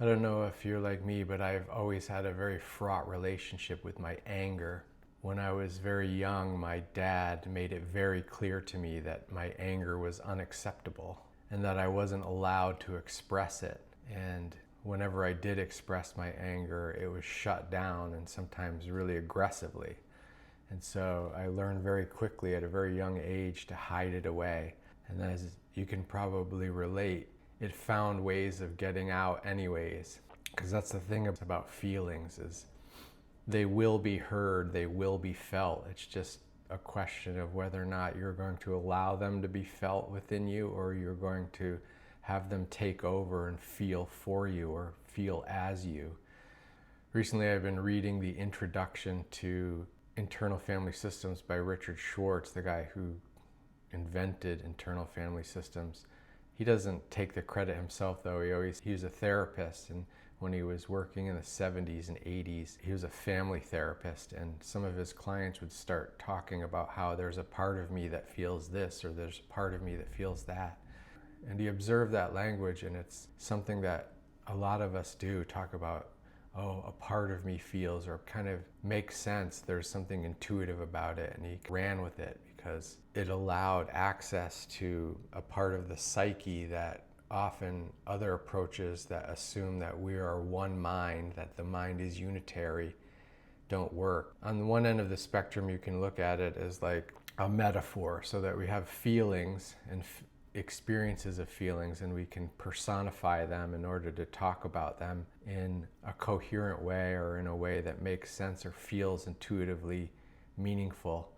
I don't know if you're like me, but I've always had a very fraught relationship with my anger. When I was very young, my dad made it very clear to me that my anger was unacceptable and that I wasn't allowed to express it. And whenever I did express my anger, it was shut down and sometimes really aggressively. And so I learned very quickly at a very young age to hide it away. And as you can probably relate, it found ways of getting out anyways. Because that's the thing about feelings, is they will be heard, they will be felt. It's just a question of whether or not you're going to allow them to be felt within you, or you're going to have them take over and feel for you or feel as you. Recently I've been reading the introduction to Internal Family Systems by Richard Schwartz, the guy who invented internal family systems. He doesn't take the credit himself, though. He was a therapist, and when he was working in the 70s and 80s, he was a family therapist, and some of his clients would start talking about how there's a part of me that feels this, or there's a part of me that feels that. And he observed that language, and it's something that a lot of us do, talk about, oh, a part of me feels, or kind of makes sense. There's something intuitive about it, and he ran with it because it allowed access to a part of the psyche that often other approaches that assume that we are one mind, that the mind is unitary, don't work. On the one end of the spectrum, you can look at it as like a metaphor, so that we have feelings and experiences of feelings, and we can personify them in order to talk about them in a coherent way, or in a way that makes sense or feels intuitively meaningful.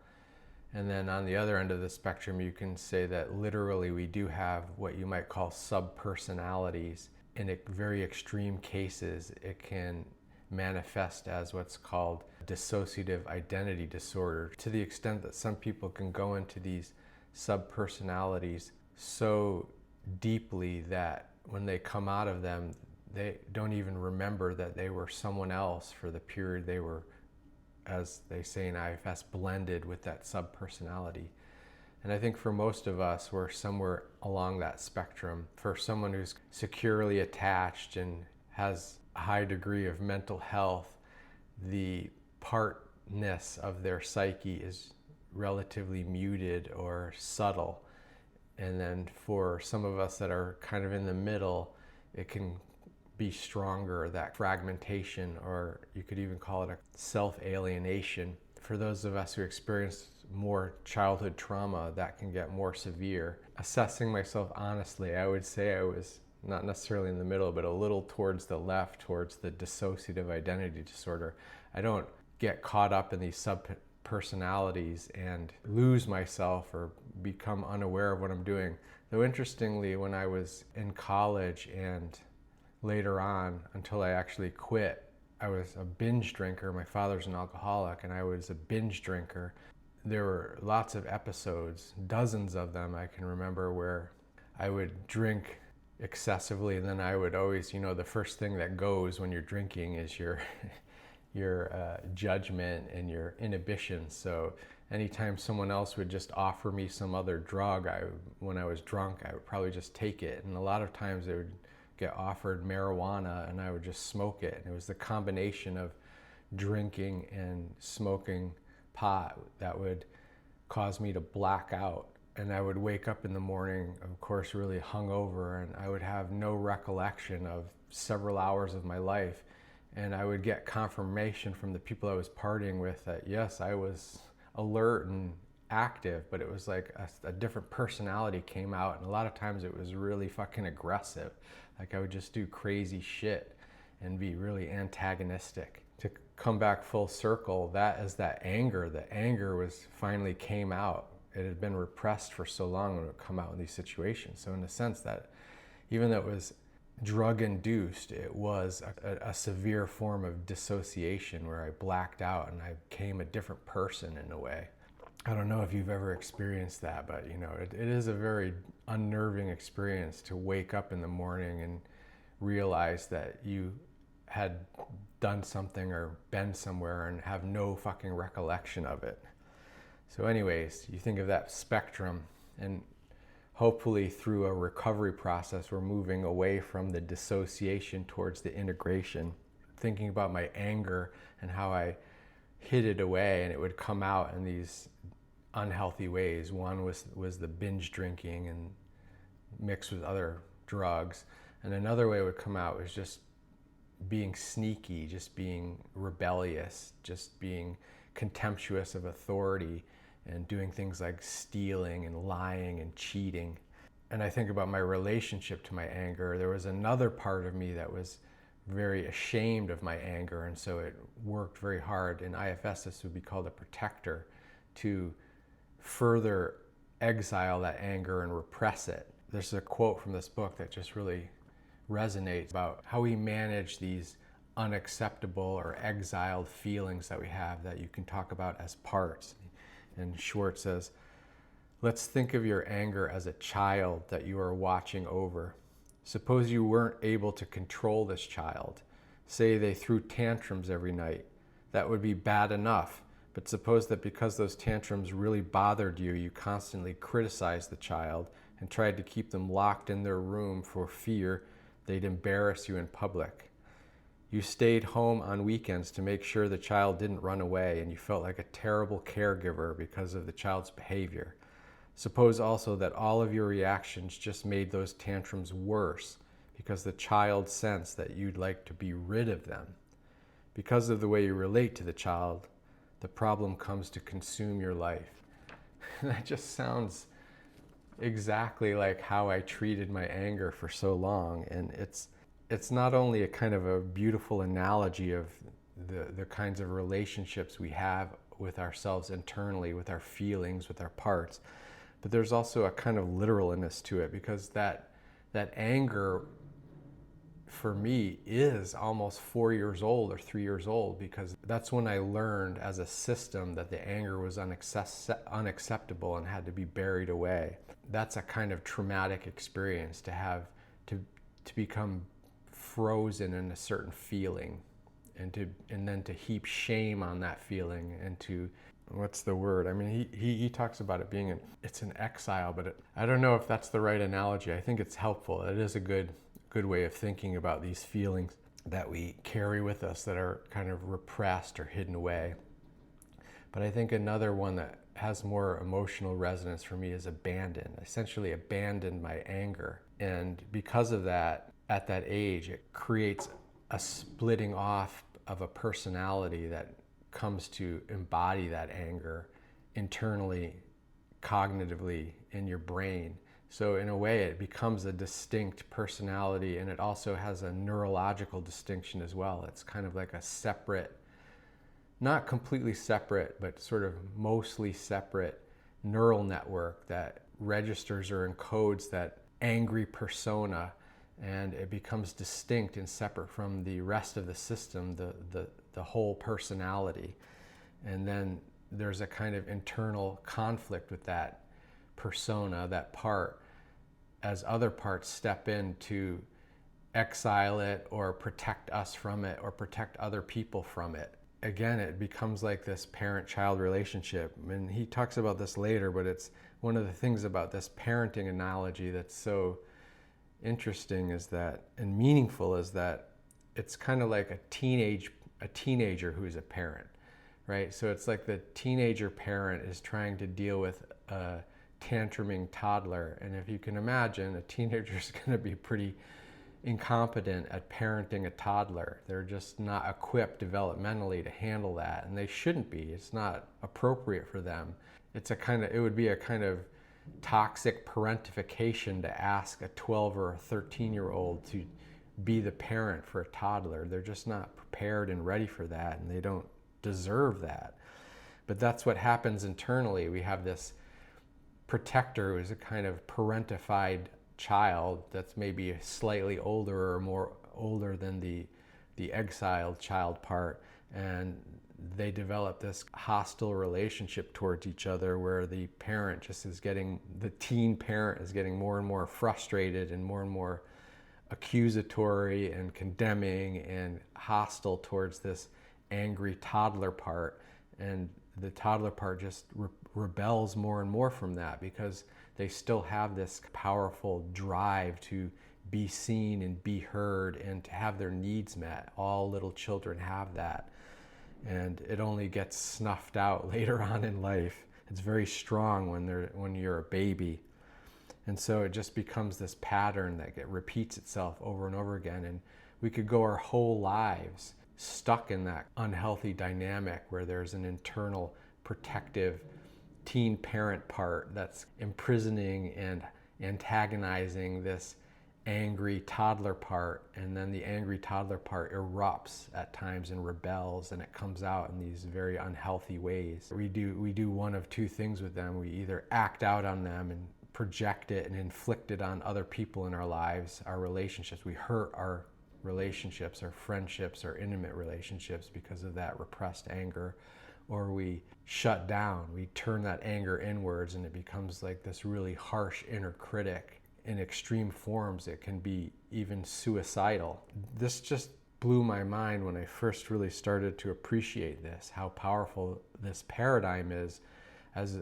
And then on the other end of the spectrum, you can say that literally we do have what you might call subpersonalities. In very extreme cases, it can manifest as what's called dissociative identity disorder, to the extent that some people can go into these subpersonalities so deeply that when they come out of them, they don't even remember that they were someone else for the period they were, as they say in IFS, blended with that subpersonality. And I think for most of us, we're somewhere along that spectrum. For someone who's securely attached and has a high degree of mental health, the partness of their psyche is relatively muted or subtle. And then for some of us that are kind of in the middle, it can be stronger, that fragmentation, or you could even call it a self-alienation. For those of us who experience more childhood trauma, that can get more severe. Assessing myself honestly, I would say I was not necessarily in the middle, but a little towards the left, towards the dissociative identity disorder. I don't get caught up in these subpersonalities and lose myself or become unaware of what I'm doing. Though interestingly, when I was in college and later on, until I actually quit, I was a binge drinker. My father's an alcoholic, and I was a binge drinker. There were lots of episodes, dozens of them I can remember, where I would drink excessively, and then I would always, the first thing that goes when you're drinking is your judgment and your inhibitions. So anytime someone else would just offer me some other drug, when I was drunk, I would probably just take it. And a lot of times they would get offered marijuana, and I would just smoke it. And it was the combination of drinking and smoking pot that would cause me to black out. And I would wake up in the morning, of course, really hungover, and I would have no recollection of several hours of my life. And I would get confirmation from the people I was partying with that, yes, I was alert and active, but it was like a different personality came out. And a lot of times it was really fucking aggressive. Like I would just do crazy shit and be really antagonistic. To come back full circle, that is that anger. The anger was finally came out. It had been repressed for so long, when it would come out in these situations. So in the sense that even though it was drug induced, it was a severe form of dissociation where I blacked out and I became a different person in a way. I don't know if you've ever experienced that, but it is a very unnerving experience to wake up in the morning and realize that you had done something or been somewhere and have no fucking recollection of it. So anyways, you think of that spectrum, and hopefully through a recovery process, we're moving away from the dissociation towards the integration. Thinking about my anger and how I hid it away, and it would come out in these unhealthy ways. One was the binge drinking and mixed with other drugs. And another way it would come out was just being sneaky, just being rebellious, just being contemptuous of authority, and doing things like stealing and lying and cheating. And I think about my relationship to my anger. There was another part of me that was very ashamed of my anger, and so it worked very hard. In IFS, this would be called a protector, to further exile that anger and repress it. There's a quote from this book that just really resonates about how we manage these unacceptable or exiled feelings that we have that you can talk about as parts. And Schwartz says, let's think of your anger as a child that you are watching over. Suppose you weren't able to control this child. Say they threw tantrums every night. That would be bad enough. But suppose that because those tantrums really bothered you, you constantly criticized the child and tried to keep them locked in their room for fear they'd embarrass you in public. You stayed home on weekends to make sure the child didn't run away, and you felt like a terrible caregiver because of the child's behavior. Suppose also that all of your reactions just made those tantrums worse because the child sensed that you'd like to be rid of them. Because of the way you relate to the child, the problem comes to consume your life. That just sounds exactly like how I treated my anger for so long. And it's not only a kind of a beautiful analogy of the kinds of relationships we have with ourselves internally, with our feelings, with our parts, but there's also a kind of literalness to it, because that anger for me is almost 4 years old or 3 years old, because that's when I learned as a system that the anger was unacceptable and had to be buried away. That's a kind of traumatic experience to have to become frozen in a certain feeling, and then to heap shame on that feeling, and to, what's the word? I mean, he talks about it being it's an exile, but I don't know if that's the right analogy. I think it's helpful. It is a good way of thinking about these feelings that we carry with us that are kind of repressed or hidden away. But I think another one that has more emotional resonance for me is abandon. I essentially abandoned my anger. And because of that, at that age, it creates a splitting off of a personality that comes to embody that anger internally, cognitively in your brain. So in a way, it becomes a distinct personality, and it also has a neurological distinction as well. It's kind of like a separate, not completely separate, but sort of mostly separate neural network that registers or encodes that angry persona, and it becomes distinct and separate from the rest of the system, the whole personality. And then there's a kind of internal conflict with that persona, that part, as other parts step in to exile it or protect us from it or protect other people from it. Again, it becomes like this parent-child relationship. And he talks about this later, but it's one of the things about this parenting analogy that's so interesting is that, and meaningful, is that it's kind of like a teenager who's a parent, right? So it's like the teenager parent is trying to deal with a tantruming toddler. And if you can imagine, a teenager is going to be pretty incompetent at parenting a toddler. They're just not equipped developmentally to handle that, and they shouldn't be. It's not appropriate for them. It would be a kind of toxic parentification to ask a 12 or a 13-year-old to be the parent for a toddler. They're just not prepared and ready for that, and they don't deserve that. But that's what happens internally. We have this protector who is a kind of parentified child that's maybe slightly older or more older than the exiled child part, and they develop this hostile relationship towards each other where the teen parent is getting more and more frustrated and more accusatory and condemning and hostile towards this angry toddler part, and the toddler part just rebels more and more from that, because they still have this powerful drive to be seen and be heard and to have their needs met. All little children have that. And it only gets snuffed out later on in life. It's very strong when you're a baby. And so it just becomes this pattern that repeats itself over and over again. And we could go our whole lives stuck in that unhealthy dynamic where there's an internal protective teen parent part that's imprisoning and antagonizing this angry toddler part, and then the angry toddler part erupts at times and rebels, and it comes out in these very unhealthy ways. We do one of two things with them. We either act out on them and project it and inflict it on other people in our lives, our relationships. We hurt our relationships, our friendships, our intimate relationships because of that repressed anger. Or we shut down, we turn that anger inwards, and it becomes like this really harsh inner critic. In extreme forms, it can be even suicidal. This just blew my mind when I first really started to appreciate this, how powerful this paradigm is as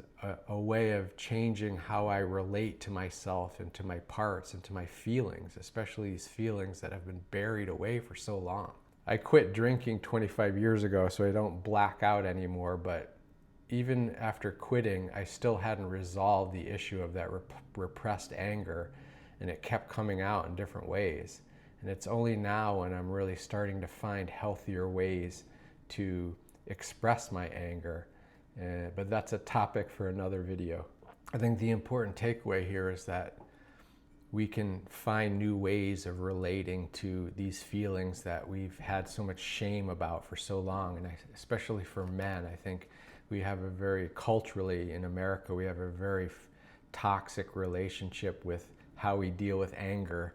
a way of changing how I relate to myself and to my parts and to my feelings, especially these feelings that have been buried away for so long. I quit drinking 25 years ago, so I don't black out anymore, but even after quitting, I still hadn't resolved the issue of that repressed anger, and it kept coming out in different ways. And it's only now when I'm really starting to find healthier ways to express my anger. But that's a topic for another video. I think the important takeaway here is that we can find new ways of relating to these feelings that we've had so much shame about for so long. And especially for men, I think we have a very, culturally in America, we have a very toxic relationship with how we deal with anger.